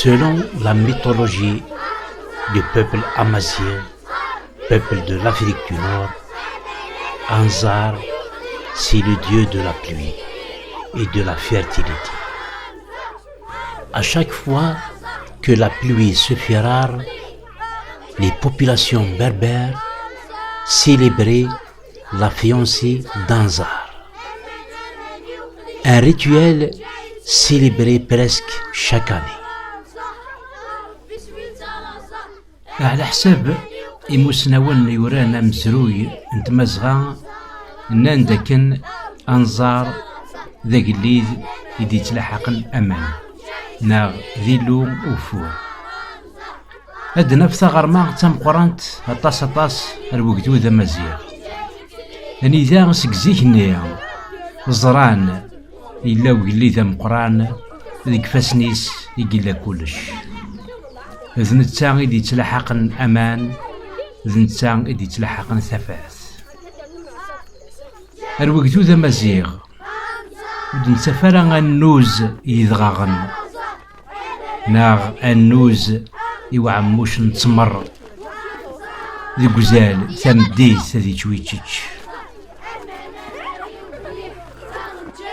Selon la mythologie du peuple amazigh, peuple de l'Afrique du Nord, Anzar, c'est le dieu de la pluie et de la fertilité. À chaque fois que la pluie se fait rare, les populations berbères célébraient la fiancée d'Anzar. Un rituel célébré presque chaque année. على حساب إموسناون يورانا مزروي انت مزغا نان داكن أنظار ذاك الليل يدي تلاحقن أمان ناغ ذيلو وفور أدنا في ثغر ما تم قرانت أطاس الوقتو ذا مزيغ أني ذا سكزيك نيا زران إلا وقلي ذا مقران ذيك فاسنيس يقلا كلش إذن التاغ يدي تلاحقن أمان إذن التاغ يدي تلاحقن ثفاث الوقتو ذا مزيغ ودن سفرا النوز يدغاغن ناغ النوز يوعموش نتمر ذي قزال ثمديت ذي تويتش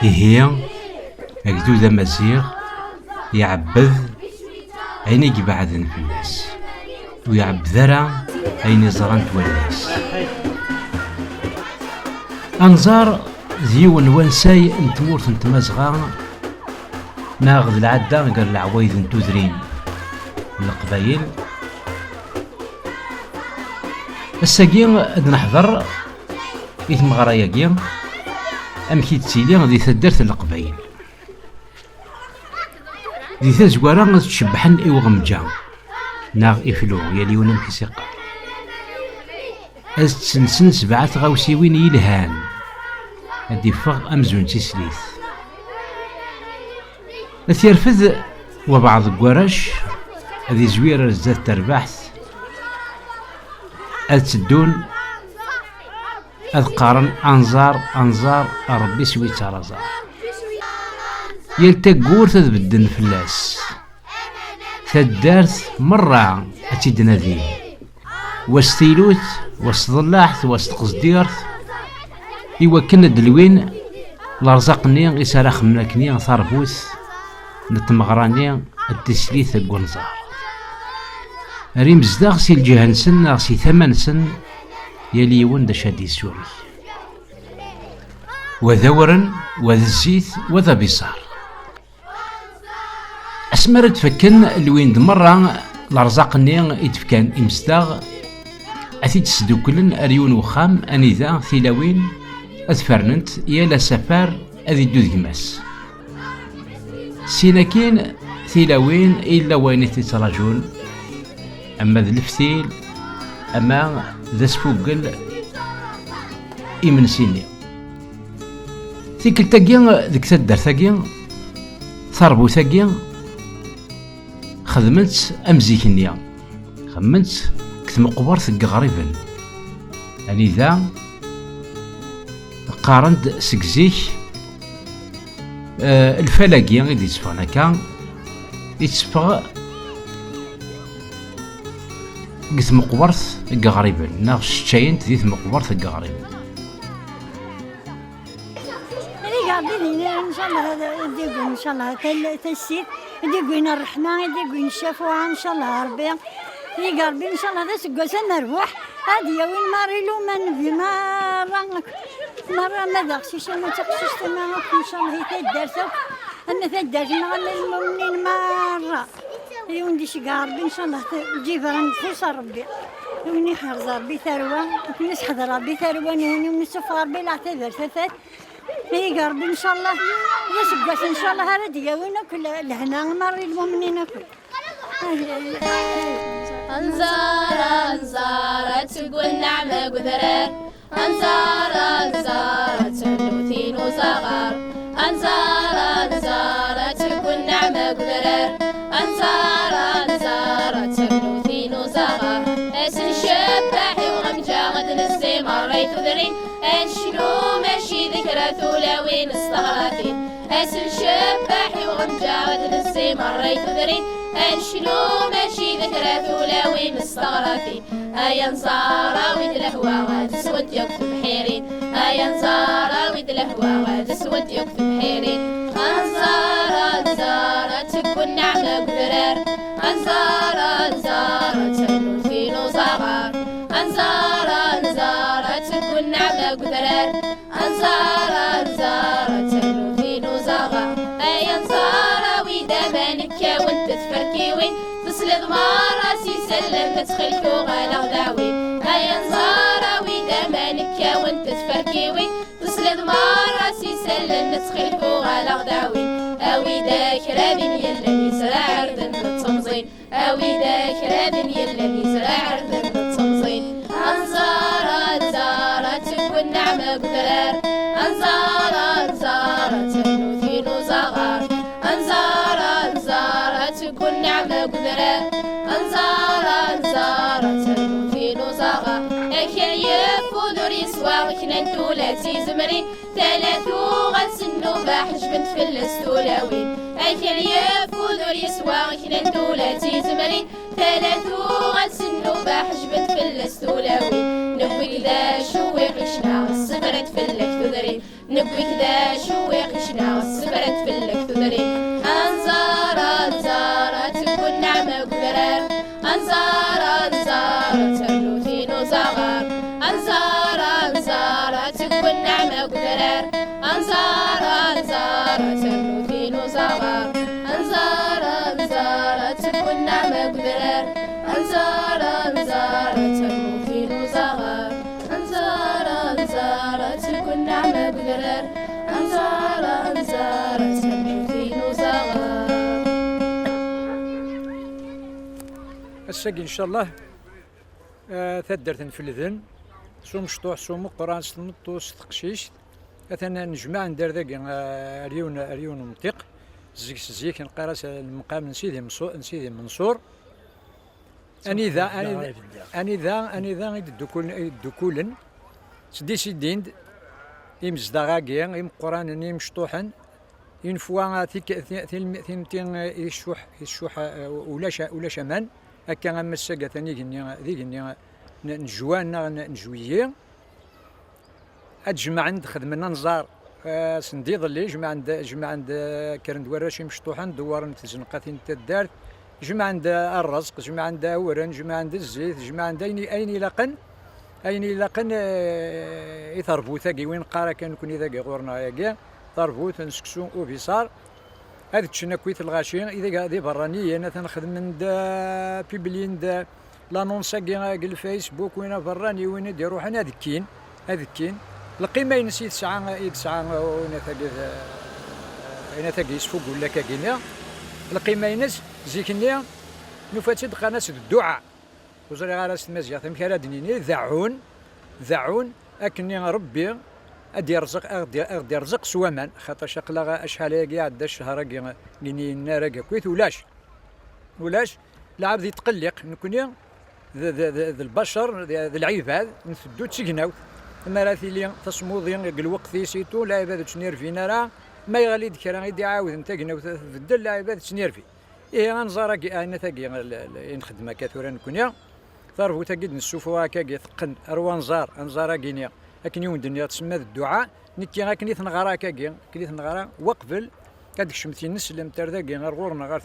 هي أكدو ذا مزيغ يعبذ عيني يبعدن في الناس ويعبذ ذرا عيني زران والناس أنظار ذيون وانساي انتمورت انتمازغا ناغذ العدة قال العوايد انتو ذرين القبايل الساقين اد نحضر إثم غراياقين أمكي تسيلي غادي تدرت القبايل ذي تزوارا غادي تشبحن إوغمجا ناغ إفلو يالي ونم كيسيقا أز تسنسن سبعة غاوسيوين يلهان هادي فغ أمزون تسليث أثيرفذ وبعض القراش هذه زويرة زاد تربحث أتدون أذقارن أنظار ربي سوي ترازار يلتقور تذبدن فلاس تدارت مرة أتيدنا ذي واستيلوت واستضلاحت واستقصديرت إوا كنا دلوين لرزقني إساراخ منكني ثربوث نتمغراني التسليث القنزار ريم زداغ سي الجهة سن سي ثمن سن يلي يون دا شادي سوري وذا ورن وذا الزيت وذا بصار أسمر تفكن الوين دمرة لرزقني يتفكان إمستاغ أثي تسدوكلن أريون وخام أنيذا ثيلاوين أثفرنت يالا سفار أذي دوذيماس سيناكين ثيلاوين إلا وين تتراجون أما ذا الفتيل أما ذا سفوقل إمن سيني ثيكل تاقين ذيك تدر تاقين ثربو تاقين خدمت أمزيكنيا خمنت كتم قبر ثق غريبا يعني ذا قارند سكزيك الفلاقية غير يتصفى كان يتصفى قث مقبرث غريبا ناغ شتاين تديث مقبرث غريبا ان شاء الله هذا يديقون ان شاء الله تسير يديقون الرحمة يديقون الشفوة ان شاء الله ربي يقربي ان شاء الله هذا سقوس نروح هادي وين ماريلو من في مرة ما داقشيش ما تقشيش تما ان شاء الله هي تدرسو أنا تدرسنا على المؤمنين مرة يوندي شي قاربي إن شاء الله تجيب نفوس ربي يوني حرز ربي ثروة ناس حضر ربي ثروة يوني ونسف ربي لا تذر ثفات هي قاربي إن شاء الله يسبقس إن شاء الله هردية وين كل لهنا مرة المؤمنين كل أنزار تقول نعمة قدرات أنزار تنوثين وصغار أنزار تقول نعمة قدرات أنزار تنوثين وصغار أسن شباحي وغمجا غد نسي مريت ذرين أنشنو ماشي ذكرى ثولاوين استغراثين أسن شباحي غمجاوة نسي مريت ذرين أنشلو ماشي ذكرى ثولاوي مستغرفين أيا نزارة ويد الهوا غتسود يكتب حيرين أيا نزارة ويد الهوا غتسود يكتب حيرين أنزارة نزارة تكون نعمة قدرار أنزارة نزارة تنو فينو صغار أنزارة نزارة تكون نعمة قدرار أنزارة نزارة تنو فينو صغار أيا نزارة ويدا مانكا وانت تفركيوين تسلد مراسي سلم تخلكو غالا غداوي أيا نزارة ويدا مانكا وانت تفركيوين تسلد مراسي سلم تخلكو غالا غداوي أويدا كرابين يلا يزرع عردن التمزين أويدا كرابين يلا يزرع عردن التمزين أنزارة نزارة تكون نعمة قدرار أنزارة نزارة تنو ثينو زغار أنزارة نزارة تكون نعمة قدرار أنزارة نزارة تنو ثينو زغار أكل يفودر يسوى كنا نتولاتي زمرين ثلاثو غنسنو باحج بنت في الاستولاوين أكل يفودر يسوى كنا نتولاتي زمرين ثلاثو غنسنو باحج بنت في الاستولاوين نبوي كذا شوي قشنا والسبرت في اللكتذرين نبوي كذا شوي قشنا والسبرت في اللكتذرين أنزارة نزارة تكون نعمة قدرار أنزارة نزارة تنو ثينو زغار أنزارة نزارة تكون نعمة قدرار أنزارة نزارة تنو ثينو زغار أنزارة نزارة تكون نعمة قدرار أنزارة نزارة تنو ثينو زغار أنزارة نزارة تكون نعمة قدرار أنزارة نزارة تنو ثينو زغار. الساقي إن شاء الله ثدرت في الذن سوم شطوح سوم قران سلمطوس تقشيش أثنا نجمع ندير ذاك ريون منطق زيك نقراس المقام نسيدي منصور أني ذا الدكولن سدي سيدين يمزدغاكيا يم قران يم شطوحا ينفوا ثيمتين يشوح ولا شمان هكا غما الساقة ثاني ذيك نجوانا نجوية أتجمع عند خدمنا نزار سنديض اللي جمع عند كرند وراشي مشطوحان دوار تزنقاتين تدارت جمع عند الرزق جمع عند ورن جمع عند الزيت جمع عند أين لقن يثربو ثاقي وين قارا كان كوني ذاقي غورنا ياقي ثربو تنسكسو وبيصار هذا تشنا كويت الغاشين إذا هذه برانية أنا تنخدم من دا بيبلين دا لانونسا كي الفيسبوك وين براني وين ديرو حنا هذيك كين القيمة ينسي ساعة وين ثاقي يسفوق ولا كاكينيا القيمة ينس زيكنيا نفاتي قناة الدعاء وزري غاراس المزيغ ثم كرا دنيني ذعون أكني ربي أدي رزق سوامان خاطر شقلا أشحال ياكي عدا الشهر كي ليني النار كويت ولاش العبد يتقلق نكوني ذا البشر ذا العباد نفدو تسقناو مراتي لي تصمودي الوقت سيتو لا عباد تشنير فينا راه ما يغلي ذكر غيدي عاود نتاقنا وتبدل لا عباد تشنير في غنزارا انا ثاقي نخدم كثورا نكونيا ثارفو ثاقي نسوفو هكا ثقن انزارا كينيا لكن يوم الدنيا تسمى الدعاء نكي غاكني ثنغرا كاكي كني ثنغرا وقبل هذيك شمتي نسلم ترداكي غير غورنا غير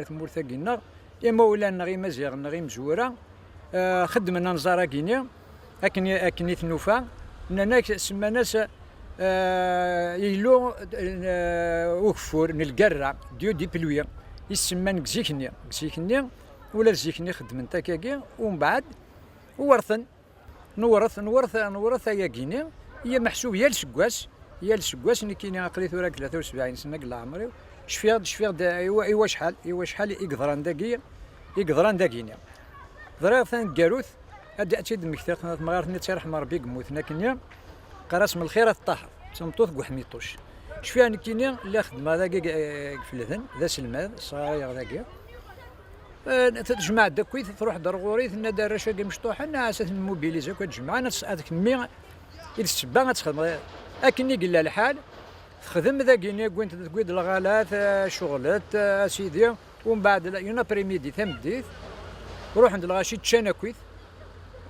ثمور ثاقينا اما ولا نغي مزيغ نغي مزوره خدمنا نزارا كينيا اكني ثنوفا اننا سما ناس يلو وكفور نلقرا دي بلويا يسمى كزيكنيا ولا زيكني خدمنتا كاكي ومن بعد نورث ياكيني هي محسوب يا السكواس اللي كاين قريت ثورا 73 سنه قلا عمري شفيغ ايوا شحال يقدران داكينيا ضرا ثان كاروث ادي اتشد مكتاق مغارثني ترحم ربي قموتنا كنيا قراس من الخير الطاحر تمطوث كوحميطوش شفيها نكينيا لا خدمه ذاك في الذن ذا سلماد صايغ ذاك تجمع داكويت تروح درغوريت نا رشا مشطوحه ناسات الموبيليزا كتجمع هذاك مي السبا غتخدم اكني قال الحال تخدم ذاكيني كنت تقيد الغالات شغلات سيدي، ومن بعد يونا بريميدي تمديت وروح عند الغاشي تشانكويت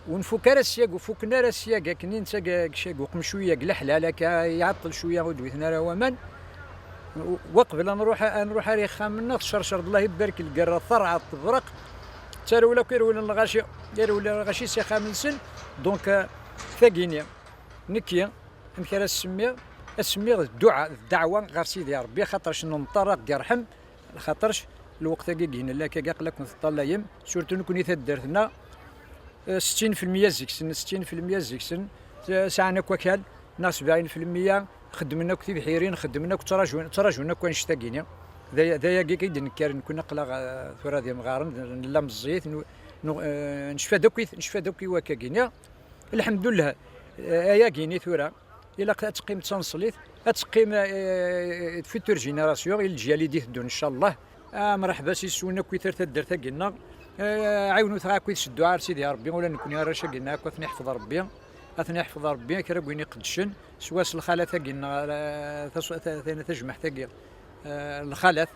ونفك السياق وفكنا السياق كنين شاق وقم شويه قلا حلالك يعطل شويه ودويتنا راه ومن وقبل نروح ريخا منا تشرشر الله يبارك القرا ثرعه تبرق تارولا كيرولا الغاشي يرولا الغاشي سي خامسن دونك ثاقينيا نكيا نكرا السمية الدعوة غير سيدي ربي خاطرش نمطرق يرحم خاطرش الوقت كيجينا لا كيقلق نطلعيم سورتو نكوني تدرتنا 60% زيكسن 60% زيكسن ساعنا كوكال ناس 70% خدمنا كثير حيرين خدمنا تراجونا كون شتاقينا ذايا كيد نكار كنا قلا ثورا ديال مغارن نلام الزيت نشفى دوكي وكاكينا الحمد لله يا كيني ثورا إلا تقيم تنصليت تقيم فيتور جينيراسيون الجيال اللي يدون ان شاء الله مرحبا سي سونا كويثر تدر ثقلنا عاونوا ثقا كويس شدوا عار سيدي ربي ولا نكون راشا قلنا كوثني حفظ ربي اثني حفظ ربي كرا كويني قدشن سواس الخاله ثقلنا ثاني تجمع ثقل الخالث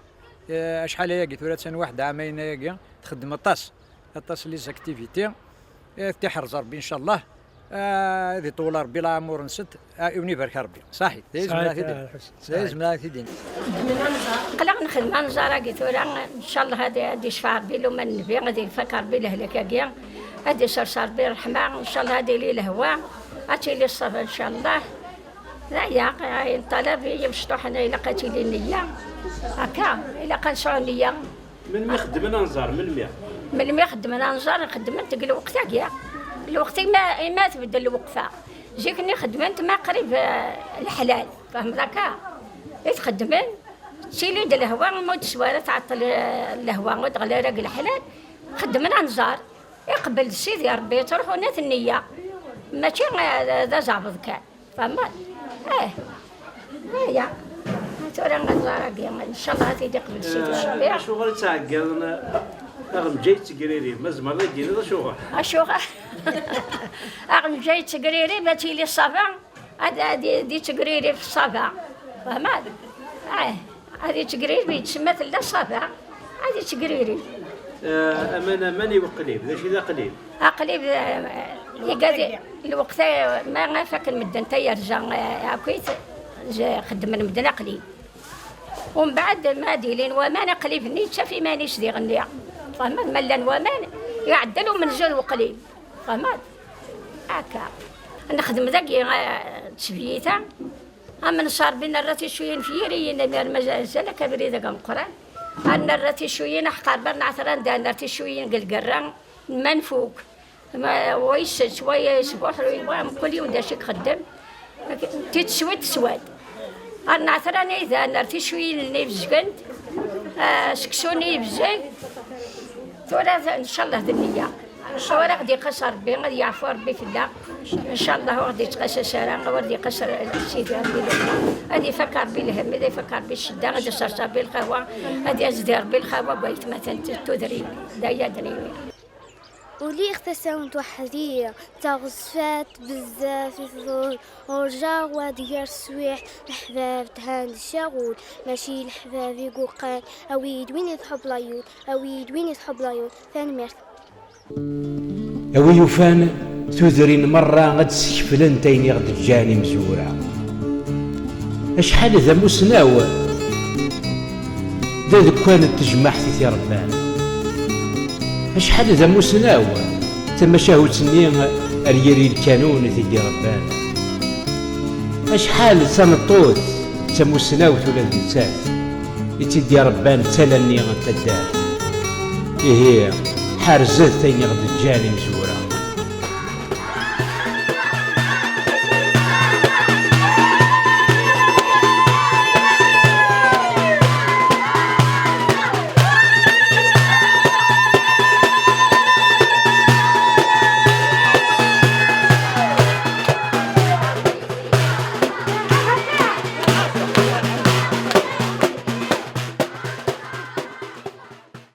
شحال هي قلت ولا سنه واحد عامين هي تخدم الطاس لي زاكتيفيتي تحرز ربي ان شاء الله هذه طول ربي لا امور نسد يوني بارك ربي صحيح لازم لا تدين قلق نخدم نزار قلت ان شاء الله هذه شفاع ربي لو ما النبي غادي يفكر بي لهلك كاع هذه صرصار بي الرحمه ان شاء الله هذه لي الهواء اتي لي الصفا ان شاء الله لا يا طلب يمشطوا حنا الا لقيتي لي النيه هكا الا كنشعر نيه من يخدم نزار من ما يخدم نزار نخدم تقل وقتها كاع الوقت ما تبدل الوقفه جيكني خدمت ما قريب الحلال فهم ذاك يتخدمن تشيلي د الهواء مود سواره تعطل الهواء وتغلى راق الحلال خدمنا نزار يقبل سيدي ربي تروحوا نات النيه ماشي ذا زعبط كان فهمت يا تورا نزار ان شاء الله تيدي قبل سيدي ربي شغل تعقلنا أغم جاي تقريري مزمر لا يدير شغل شغل أغم جاي تقريري باتي لي الصبا هذه تقريري في الصبا فهمت هذه تقريري تسمى لا الصبا هذه تقريري أمانة ماني وقليب ذا شي ذا قليب قليب يقعد الوقت ما فاك المدن تيرجع كويت خدم المدن قليب ومن بعد ما ديلين وما قليب نيتشا في مانيش دي غنيا فهمت ملان ومان يعدلوا من زول وقليل فهمت هكا نخدم ذاك تشبيته اما نصار بنا الراتي شويه فيري مازال كبري ذاك القران انا الراتي شويه نحقر برنا عثران دا الراتي شويه قلقران منفوق ما ويس شويه اسبوع كل يوم داش يخدم تسود انا عثران اذا نرتي شويه نيفزكنت سكسوني بزاف ثورة ان شاء الله النية ورا غادي يقصر ربي غادي يعفو ربي في الله ان شاء الله غادي يتقاسى سلام غادي يقصر سيدي ربي غادي يفكر بالهم غادي يفكر بالشده غادي يصرصر بالقهوه غادي يزدهر بالقهوه بغيت مثلا تدري دايا دريني ولي اغتسلت وحدية تغصفات بزاف يفضل ورجع وديار السويح الحباب تهاند الشغول ماشي الحباب يقوقان اويد وين يضحب لايون اويد وين يضحب لايون ثاني ميرت اوي يوفان تذرين مرة غد سكفلن تيني غد جاني مزورة اشحال ذا مسناو ذا كانت تجمع في ربان اشحال ذا مسناو تما شاهوتني الريري الكانون تيدي ربان اشحال سنطوت تمسناو ولا نسات يتيدي ربان تلني غتدار إيه حارزت تيني غد جاني مزور